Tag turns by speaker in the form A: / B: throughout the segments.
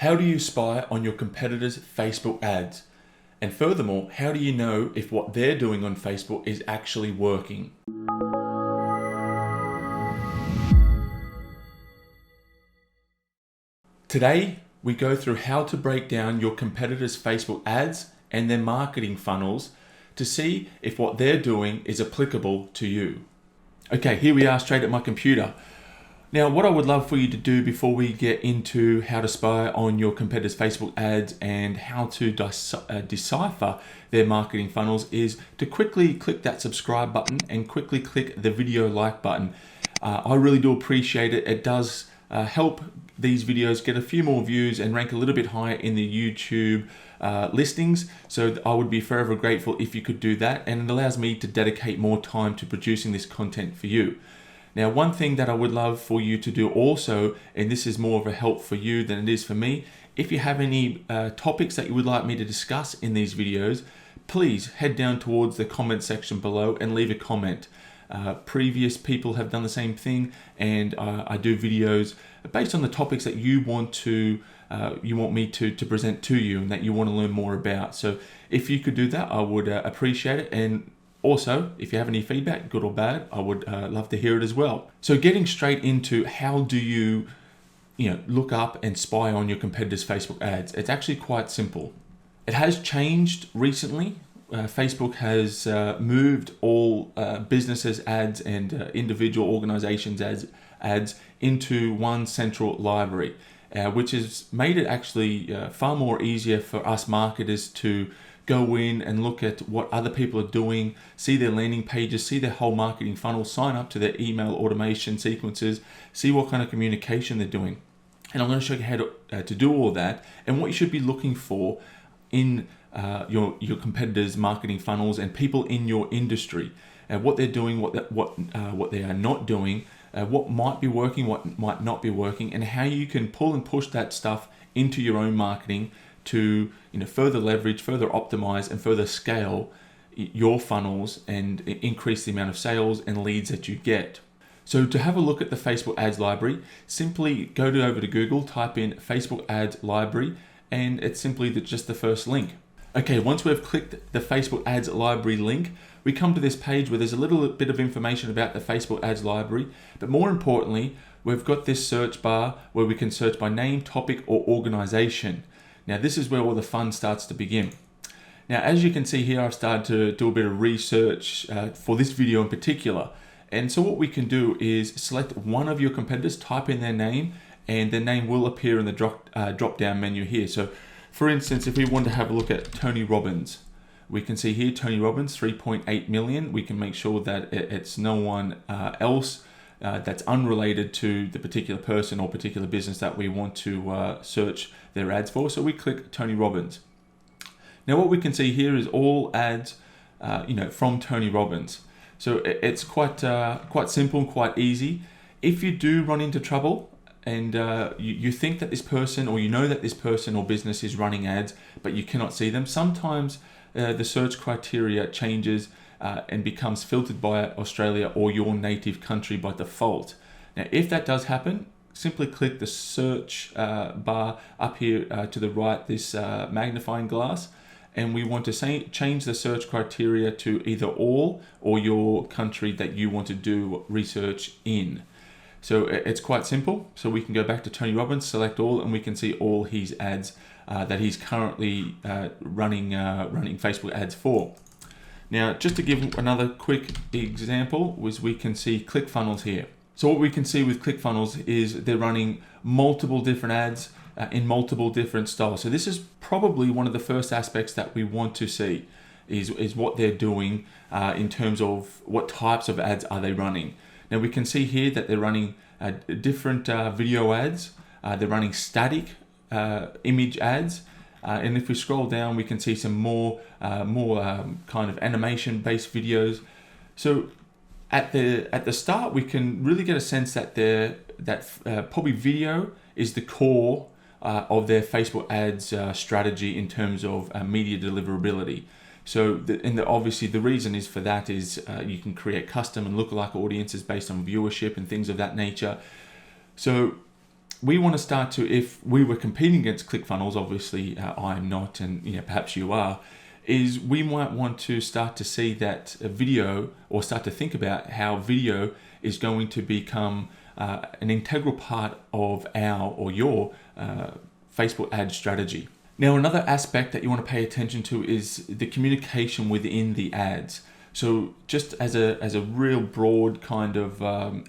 A: How do you spy on your competitors' Facebook ads? And furthermore, how do you know if what they're doing on Facebook is actually working? Today, we go through how to break down your competitors' Facebook ads and their marketing funnels to see if what they're doing is applicable to you. Okay, here we are straight at my computer. Now, what I would love for you to do before we get into how to spy on your competitors' Facebook ads and how to decipher their marketing funnels is to quickly click that subscribe button and quickly click the video like button. I really do appreciate it. It does help these videos get a few more views and rank a little bit higher in the YouTube listings. So I would be forever grateful if you could do that, and it allows me to dedicate more time to producing this content for you. Now, one thing that I would love for you to do also, and this is more of a help for you than it is for me, if you have any topics that you would like me to discuss in these videos, please head down towards the comment section below and leave a comment. Previous people have done the same thing, and I do videos based on the topics that you want me to present to you and that you want to learn more about. So if you could do that, I would appreciate it. And also, if you have any feedback, good or bad, I would love to hear it as well. So getting straight into how do you look up and spy on your competitors' Facebook ads, it's actually quite simple. It has changed recently. Facebook has moved all businesses' ads and individual organizations' ads into one central library, which has made it actually far more easier for us marketers to go in and look at what other people are doing, see their landing pages, see their whole marketing funnel, sign up to their email automation sequences, see what kind of communication they're doing. And I'm going to show you how to do all that and what you should be looking for in your competitors' marketing funnels and people in your industry, what they're doing, what they are not doing, what might be working, what might not be working, and how you can pull and push that stuff into your own marketing to further leverage, further optimize, and further scale your funnels and increase the amount of sales and leads that you get. So to have a look at the Facebook ads library, simply go over to Google, type in Facebook ads library, and it's simply just the first link. Okay, once we've clicked the Facebook ads library link, we come to this page where there's a little bit of information about the Facebook ads library, but more importantly, we've got this search bar where we can search by name, topic, or organization. Now, this is where all the fun starts to begin. Now, as you can see here, I've started to do a bit of research for this video in particular. And so what we can do is select one of your competitors, type in their name, and their name will appear in the drop-down menu here. So, for instance, if we want to have a look at Tony Robbins, we can see here Tony Robbins, 3.8 million. We can make sure that it's no one else that's unrelated to the particular person or particular business that we want to search their ads for. So we click Tony Robbins. Now what we can see here is all ads, from Tony Robbins. So it's quite simple, quite easy. If you do run into trouble and you think that this person, or that this person or business is running ads, but you cannot see them, sometimes the search criteria changes and becomes filtered by Australia or your native country by default. Now, if that does happen, simply click the search bar up here to the right, this magnifying glass, and we want to change the search criteria to either all or your country that you want to do research in. So it's quite simple. So we can go back to Tony Robbins, select all, and we can see all his ads that he's currently running Facebook ads for. Now, just to give another quick example, we can see ClickFunnels here. So what we can see with ClickFunnels is they're running multiple different ads in multiple different styles. So this is probably one of the first aspects that we want to see is what they're doing in terms of what types of ads are they running. Now we can see here that they're running different video ads. They're running static image ads. And if we scroll down, we can see some more kind of animation-based videos. So at the start, we can really get a sense that probably video is the core of their Facebook ads strategy in terms of media deliverability. So obviously the reason is for that is you can create custom and lookalike audiences based on viewership and things of that nature. So we want to start to, if we were competing against ClickFunnels, obviously I'm not, and perhaps you are, is we might want to start to see that a video, or start to think about how video is going to become an integral part of our or your Facebook ad strategy. Now, another aspect that you want to pay attention to is the communication within the ads. So just as a real broad kind of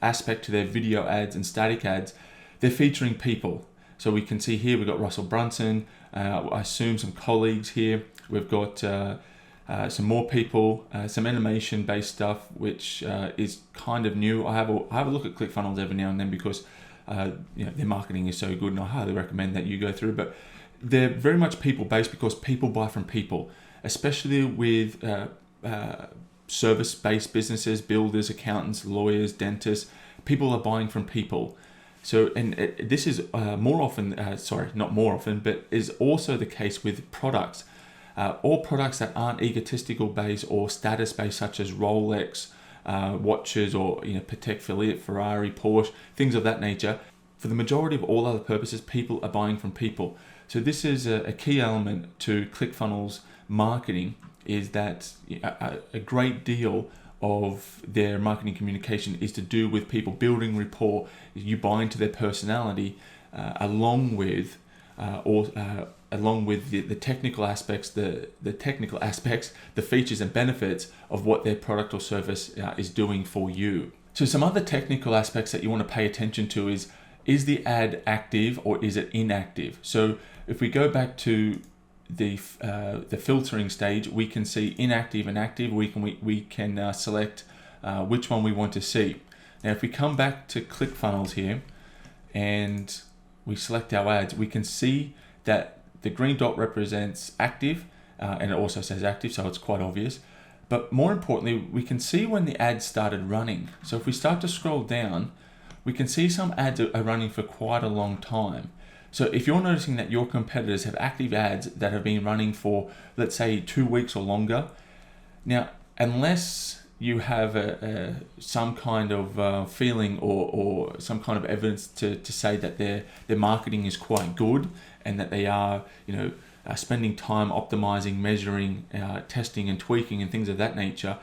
A: aspect to their video ads and static ads, they're featuring people. So we can see here we've got Russell Brunson, I assume some colleagues here. We've got some more people, some animation-based stuff, which is kind of new. I have a look at ClickFunnels every now and then because their marketing is so good, and I highly recommend that you go through. But they're very much people-based because people buy from people, especially with service-based businesses, builders, accountants, lawyers, dentists. People are buying from people. So, and this is more often, not more often, but is also the case with products. All products that aren't egotistical based or status based, such as Rolex, watches, or Patek Philippe, Ferrari, Porsche, things of that nature. For the majority of all other purposes, people are buying from people. So this is a key element to ClickFunnels marketing, is that a great deal of their marketing communication is to do with people building rapport. You buy into their personality, along with the technical aspects, the features and benefits of what their product or service is doing for you. So some other technical aspects that you want to pay attention to is the ad active or is it inactive? So if we go back to the filtering stage, we can see inactive and active. We can select which one we want to see. Now, if we come back to ClickFunnels here and we select our ads, we can see that the green dot represents active, and it also says active, so it's quite obvious. But more importantly, we can see when the ads started running. So if we start to scroll down, we can see some ads are running for quite a long time. So if you're noticing that your competitors have active ads that have been running for, let's say, 2 weeks or longer, now, unless you have some kind of feeling or some kind of evidence to say that their marketing is quite good and that they are, spending time optimizing, measuring, testing and tweaking and things of that nature,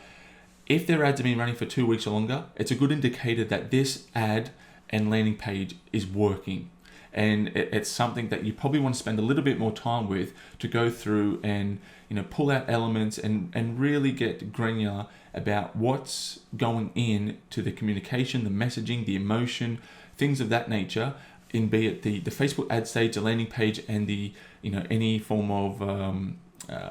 A: if their ads have been running for 2 weeks or longer, it's a good indicator that this ad and landing page is working. And it's something that you probably want to spend a little bit more time with to go through and pull out elements and really get granular about what's going in to the communication, the messaging, the emotion, things of that nature, in be it the Facebook ad stage, the landing page, and the any form of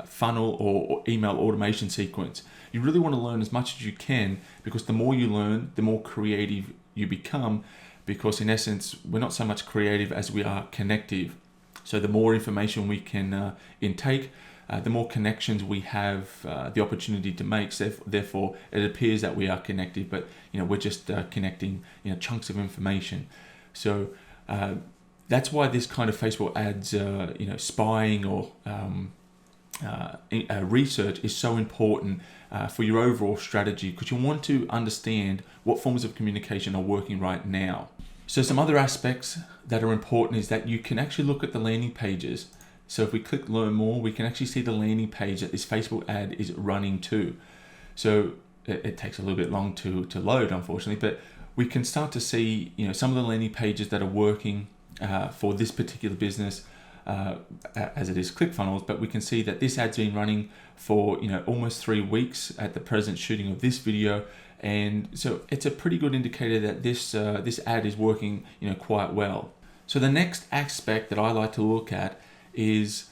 A: funnel or email automation sequence. You really want to learn as much as you can, because the more you learn, the more creative you become. Because in essence, we're not so much creative as we are connective. So the more information we can intake, the more connections we have the opportunity to make. So therefore, it appears that we are connected, but we're just connecting chunks of information. So that's why this kind of Facebook ads, spying or research is so important for your overall strategy, because you want to understand what forms of communication are working right now. So some other aspects that are important is that you can actually look at the landing pages. So if we click learn more, we can actually see the landing page that this Facebook ad is running to. So it takes a little bit long to load, unfortunately, but we can start to see some of the landing pages that are working for this particular business, as it is ClickFunnels. But we can see that this ad's been running for almost 3 weeks at the present shooting of this video, and so it's a pretty good indicator that this ad is working quite well. So the next aspect that I like to look at is,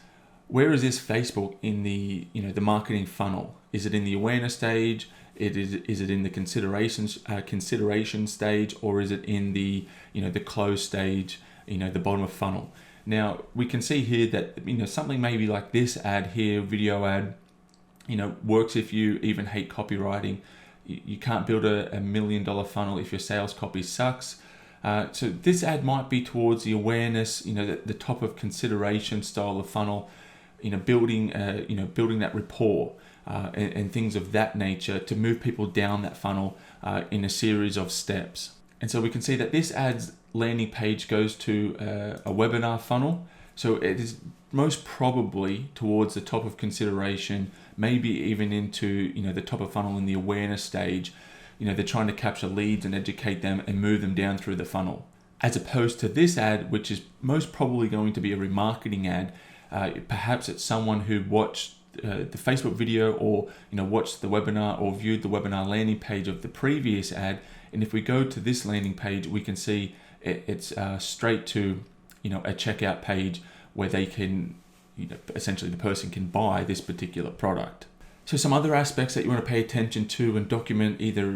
A: where is this Facebook in the the marketing funnel? Is it in the awareness stage? Is it in the consideration stage, or is it in the the close stage, the bottom of funnel? Now we can see here that something maybe like this ad here, video ad, works if you even hate copywriting. You can't build a $1 million funnel if your sales copy sucks. So this ad might be towards the awareness, the top of consideration style of funnel, building that rapport and things of that nature to move people down that funnel in a series of steps. And so we can see that this ad's landing page goes to a webinar funnel. So it is most probably towards the top of consideration, maybe even into the top of funnel in the awareness stage. They're trying to capture leads and educate them and move them down through the funnel. As opposed to this ad, which is most probably going to be a remarketing ad. Perhaps it's someone who watched the Facebook video or watched the webinar or viewed the webinar landing page of the previous ad. And if we go to this landing page, we can see it's straight to a checkout page where they can essentially the person can buy this particular product. So some other aspects that you want to pay attention to and document either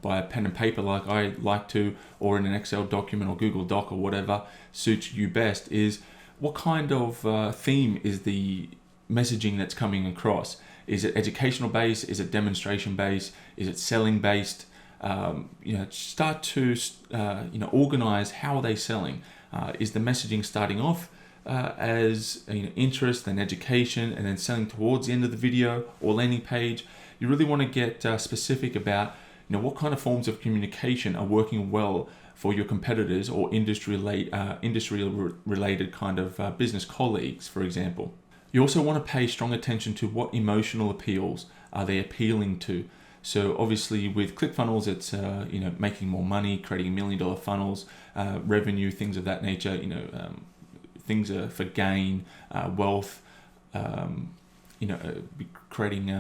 A: by a pen and paper like I like to, or in an Excel document or Google Doc or whatever suits you best, is what kind of theme is the messaging that's coming across. Is it educational based? Is it demonstration based? Is it selling based? Start to organize how are they selling. Is the messaging starting off as interest and education, and then selling towards the end of the video or landing page? You really want to get specific about what kind of forms of communication are working well for your competitors or industry related kind of business colleagues, for example. You also want to pay strong attention to what emotional appeals are they appealing to. So obviously with ClickFunnels, it's making more money, creating $1 million funnels, revenue, things of that nature. Things are for gain, wealth, creating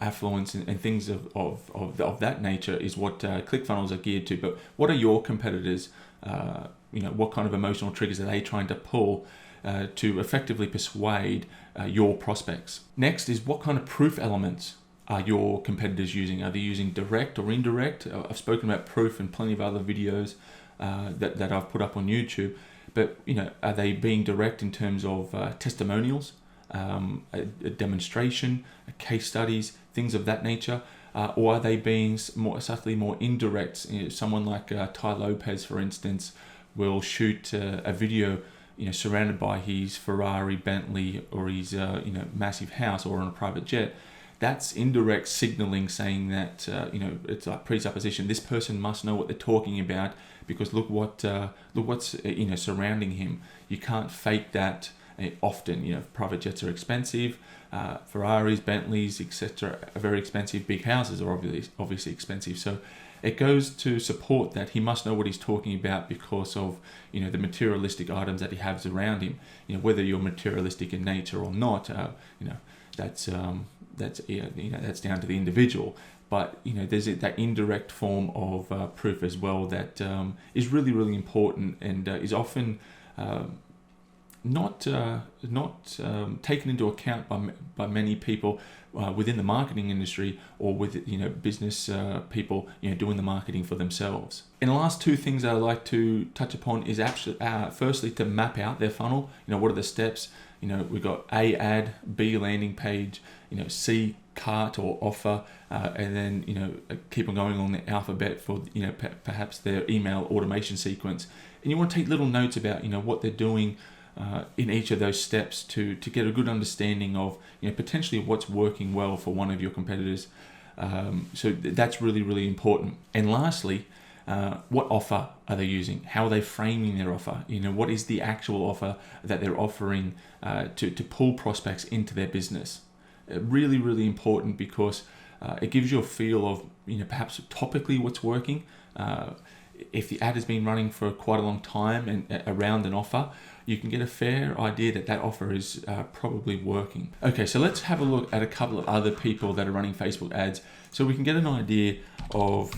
A: affluence and things of that nature is what ClickFunnels are geared to. But what are your competitors? What kind of emotional triggers are they trying to pull to effectively persuade your prospects? Next is what kind of proof elements are your competitors using? Are they using direct or indirect? I've spoken about proof in plenty of other videos that I've put up on YouTube. But are they being direct in terms of testimonials, a demonstration, case studies, things of that nature, or are they being subtly more indirect? Someone like Ty Lopez, for instance, will shoot a video, surrounded by his Ferrari, Bentley, or his massive house, or on a private jet. That's indirect signaling, saying that it's like presupposition. This person must know what they're talking about because look what's surrounding him. You can't fake that often. Private jets are expensive, Ferraris, Bentleys, etc. are very expensive. Big houses are obviously expensive. So it goes to support that he must know what he's talking about because of the materialistic items that he has around him. Whether you're materialistic in nature or not, that's down to the individual. But there's that indirect form of proof as well that is really, really important and is often not taken into account by many people within the marketing industry or with business people doing the marketing for themselves. And the last two things that I like to touch upon is actually firstly to map out their funnel. What are the steps? We've got A, ad, B, landing page, C, cart or offer, and then keep on going on the alphabet for perhaps their email automation sequence. And you want to take little notes about what they're doing in each of those steps to get a good understanding of potentially what's working well for one of your competitors. So that's really, really important. And lastly, what offer are they using? How are they framing their offer? What is the actual offer that they're offering to pull prospects into their business? Really, really important because it gives you a feel of perhaps topically what's working. If the ad has been running for quite a long time and around an offer, you can get a fair idea that offer is probably working. Okay, so let's have a look at a couple of other people that are running Facebook ads so we can get an idea of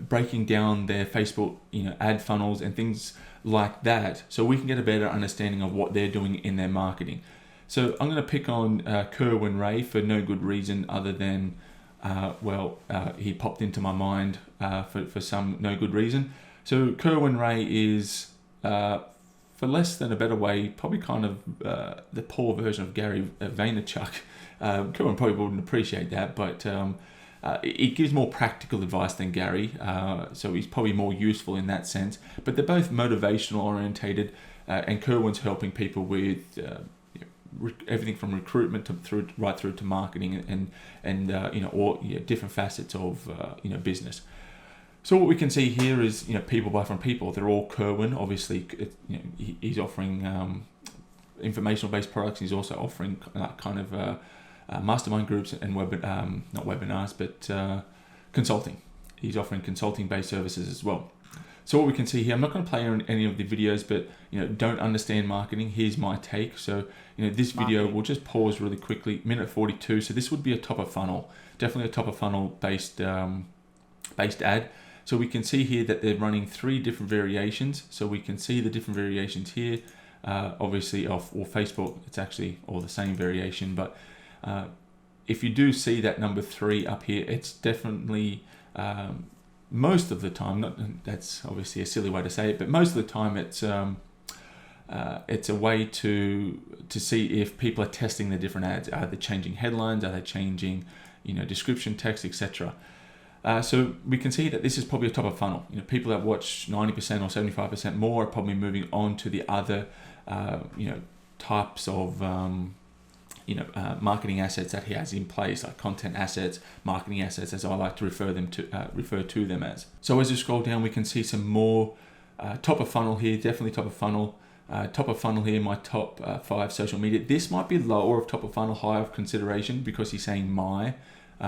A: breaking down their Facebook ad funnels and things like that, so we can get a better understanding of what they're doing in their marketing. So I'm going to pick on Kerwin Ray for no good reason other than he popped into my mind for some no good reason. So Kerwin Ray is, for less than a better way, probably kind of the poor version of Gary Vaynerchuk. Kerwin probably wouldn't appreciate that, but it gives more practical advice than Gary, so he's probably more useful in that sense. But they're both motivational orientated, and Kerwin's helping people with everything from recruitment right through to marketing and different facets of business. So what we can see here is, people buy from people. They're all Kerwin. Obviously, he's offering informational based products. He's also offering kind of mastermind groups and not webinars, but consulting. He's offering consulting based services as well. So what we can see here, I'm not going to play on any of the videos, but don't understand marketing. Here's my take. So this video we'll just pause really quickly. Minute 42. So this would be a top of funnel, definitely a top of funnel based ad. So we can see here that they're running 3 different variations. So we can see the different variations here. Obviously, or Facebook, it's actually all the same variation. But if you do see that number 3 up here, it's definitely most of the time. That's obviously a silly way to say it, but most of the time it's a way to see if people are testing the different ads. Are they changing headlines? Are they changing description text, etc. So we can see that this is probably a top of funnel. People that watch 90% or 75% more are probably moving on to the other, types of, marketing assets that he has in place, like content assets, marketing assets, as I like to refer to them as. So as you scroll down, we can see some more top of funnel here. Definitely top of funnel. Top of funnel here, my top 5 social media. This might be lower of top of funnel, higher of consideration, because he's saying my.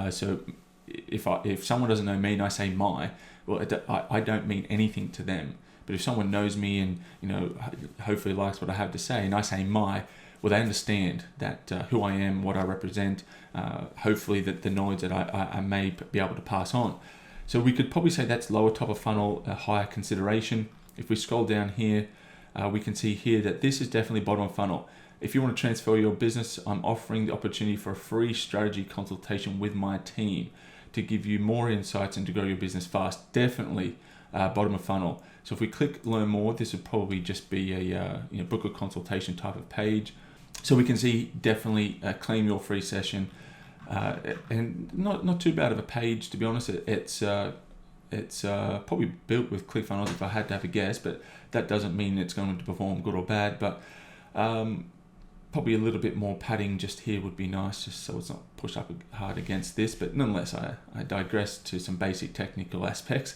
A: So if someone doesn't know me and I say my, well, I don't mean anything to them. But if someone knows me and hopefully likes what I have to say, and I say my, well, they understand that who I am, what I represent. Hopefully that the knowledge that I may be able to pass on. So we could probably say that's lower top of funnel, higher consideration. If we scroll down here, we can see here that this is definitely bottom of funnel. If you want to transfer your business, I'm offering the opportunity for a free strategy consultation with my team to give you more insights and to grow your business fast. Definitely bottom of funnel. So if we click learn more, this would probably just be a book a consultation type of page. So we can see definitely claim your free session, and not too bad of a page, to be honest. It's probably built with ClickFunnels if I had to have a guess, but that doesn't mean it's going to perform good or bad. But probably a little bit more padding just here would be nice, just so it's not pushed up hard against this. But nonetheless, I digress to some basic technical aspects.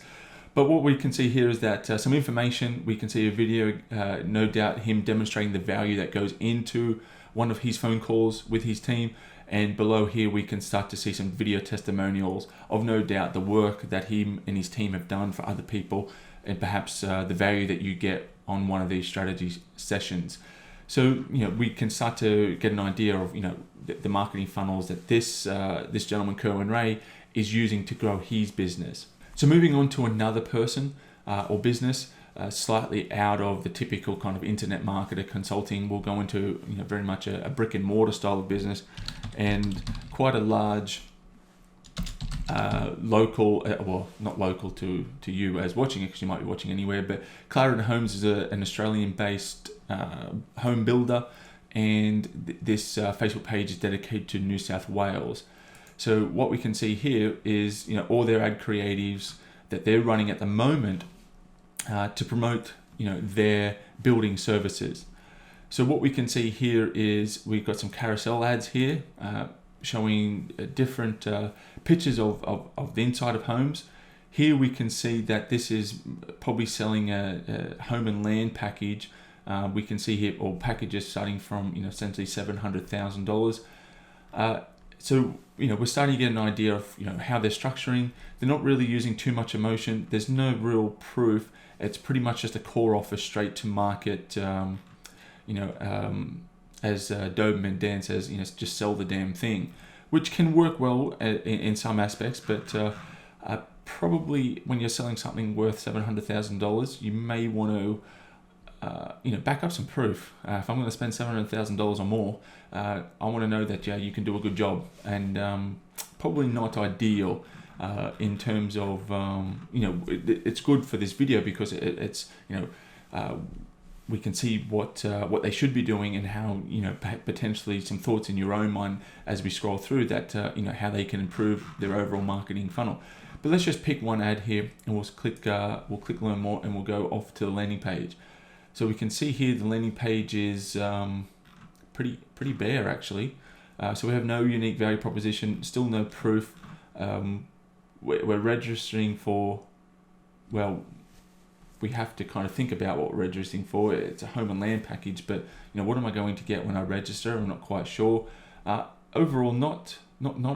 A: But what we can see here is that some information. We can see a video, no doubt him demonstrating the value that goes into one of his phone calls with his team. And below here, we can start to see some video testimonials of no doubt the work that him and his team have done for other people, and perhaps the value that you get on one of these strategy sessions. So we can start to get an idea of the marketing funnels that this gentleman Kerwin Ray is using to grow his business. So moving on to another person or business, slightly out of the typical kind of internet marketer consulting, we'll go into very much a brick and mortar style of business, and quite a large local, well, not local to you as watching it, because you might be watching anywhere, but Clarendon Homes is an Australian-based home builder, and this Facebook page is dedicated to New South Wales. So what we can see here is all their ad creatives that they're running at the moment to promote their building services. So what we can see here is we've got some carousel ads here showing different pictures of the inside of homes. Here we can see that this is probably selling a home and land package. We can see here all packages starting from essentially $700,000. So we're starting to get an idea of how they're structuring. They're not really using too much emotion. There's no real proof. It's pretty much just a core offer straight to market. As Doberman Dan says, just sell the damn thing, which can work well in some aspects, but probably when you're selling something worth $700,000, you may want to back up some proof. If I'm going to spend $700,000 or more, I want to know that you can do a good job, and probably not ideal in terms of it's good for this video because it's we can see what they should be doing, and how potentially some thoughts in your own mind as we scroll through that how they can improve their overall marketing funnel. But let's just pick one ad here, and we'll click learn more, and we'll go off to the landing page. So we can see here the landing page is pretty bare actually. So we have no unique value proposition, still no proof. We're registering for well, we have to kind of think about what we're registering for. It's a home and land package, but what am I going to get when I register? I'm not quite sure. Overall, not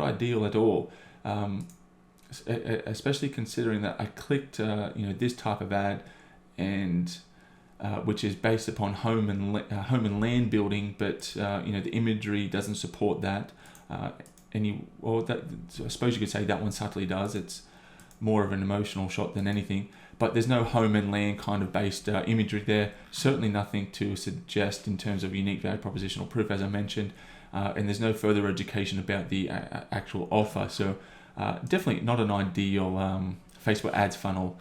A: ideal at all. Especially considering that I clicked this type of ad, and which is based upon home and land building, but the imagery doesn't support that. I suppose you could say that one subtly does. It's more of an emotional shot than anything, but there's no home and land kind of based imagery there. Certainly nothing to suggest in terms of unique value proposition or proof, as I mentioned, and there's no further education about the actual offer. So definitely not an ideal Facebook ads funnel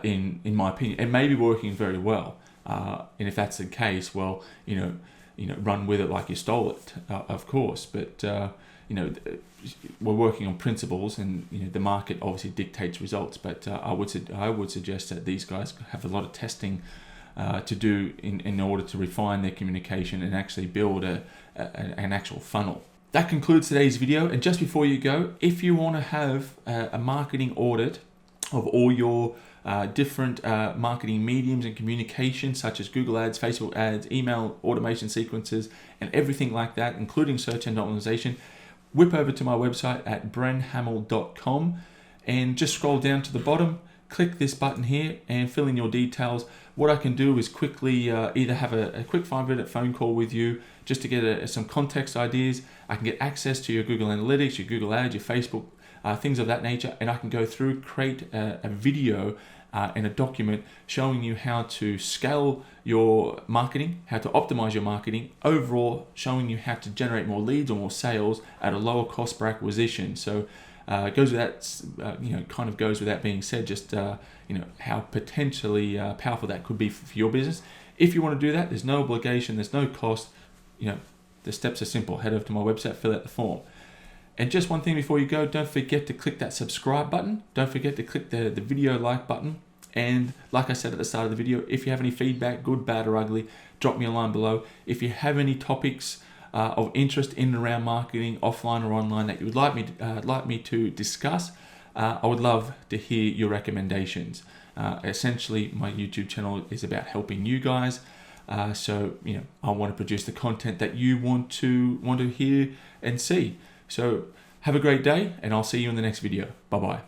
A: in my opinion. It may be working very well, and if that's the case, well, run with it like you stole it, of course. But we're working on principles, and the market obviously dictates results. But I would suggest that these guys have a lot of testing to do in order to refine their communication and actually build an actual funnel. That concludes today's video. And just before you go, if you want to have a marketing audit of all your different marketing mediums and communication, such as Google Ads, Facebook Ads, email automation sequences, and everything like that, including search engine optimization, whip over to my website at brenhamel.com and just scroll down to the bottom, click this button here and fill in your details. What I can do is quickly either have a quick 5-minute phone call with you just to get some context ideas. I can get access to your Google Analytics, your Google Ads, your Facebook, things of that nature, and I can go through, create a video and a document showing you how to scale your marketing, how to optimize your marketing, overall showing you how to generate more leads or more sales at a lower cost per acquisition. So it goes without, kind of goes without being said, just how potentially powerful that could be for your business. If you want to do that, there's no obligation, there's no cost. The steps are simple. Head over to my website, fill out the form. And just one thing before you go, don't forget to click that subscribe button. Don't forget to click the video like button. And like I said at the start of the video, if you have any feedback, good, bad, or ugly, drop me a line below. If you have any topics of interest in and around marketing, offline or online, that you would like me to discuss, I would love to hear your recommendations. Essentially, my YouTube channel is about helping you guys. So I want to produce the content that you want to hear and see. So have a great day, and I'll see you in the next video. Bye-bye.